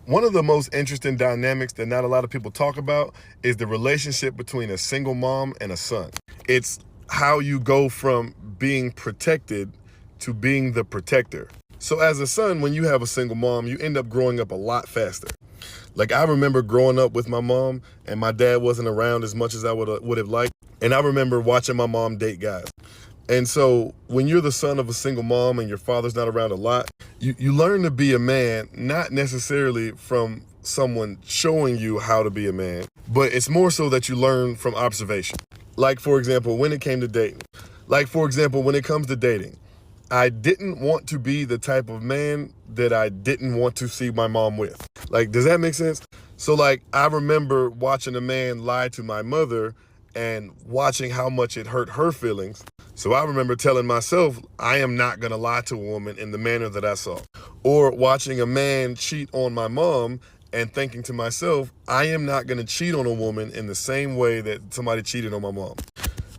One of the most interesting dynamics that not a lot of people talk about is the relationship between a single mom and a son. It's how you go from being protected to being the protector. So as a son, when you have a single mom, you end up growing up a lot faster. Like I remember growing up with my mom and my dad wasn't around as much as I would have liked. And I remember watching my mom date guys. And so when you're the son of a single mom and your father's not around a lot, you learn to be a man, not necessarily from someone showing you how to be a man, but it's more so that you learn from observation. Like, for example, when it came to dating. Like, for example, when it comes to dating, I didn't want to be the type of man that I didn't want to see my mom with. Like, does that make sense? So, like, I remember watching a man lie to my mother and watching how much it hurt her feelings. So I remember telling myself, I am not going to lie to a woman in the manner that I saw. Or watching a man cheat on my mom and thinking to myself, I am not going to cheat on a woman in the same way that somebody cheated on my mom.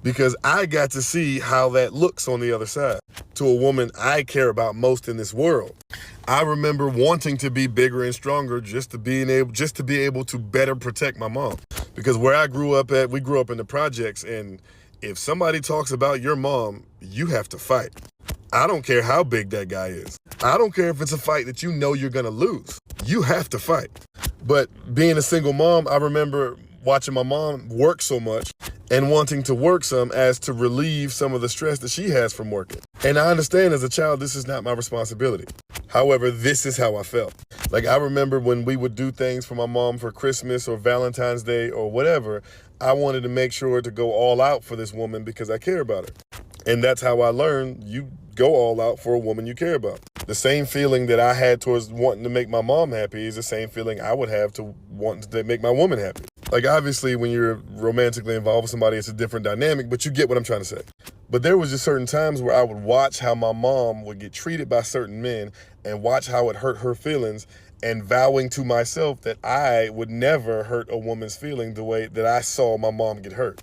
Because I got to see how that looks on the other side to a woman I care about most in this world. I remember wanting to be bigger and stronger just to be able to better protect my mom. Because where I grew up at, we grew up in the projects, and if somebody talks about your mom, you have to fight. I don't care how big that guy is. I don't care if it's a fight that you know you're gonna lose. You have to fight. But being a single mom, I remember watching my mom work so much and wanting to work some as to relieve some of the stress that she has from working. And I understand as a child, this is not my responsibility. However, this is how I felt. Like I remember when we would do things for my mom for Christmas or Valentine's Day or whatever, I wanted to make sure to go all out for this woman because I care about her. And that's how I learned you go all out for a woman you care about. The same feeling that I had towards wanting to make my mom happy is the same feeling I would have to want to make my woman happy. Like obviously when you're romantically involved with somebody, it's a different dynamic, but you get what I'm trying to say. But there was just certain times where I would watch how my mom would get treated by certain men and watch how it hurt her feelings and vowing to myself that I would never hurt a woman's feeling the way that I saw my mom get hurt.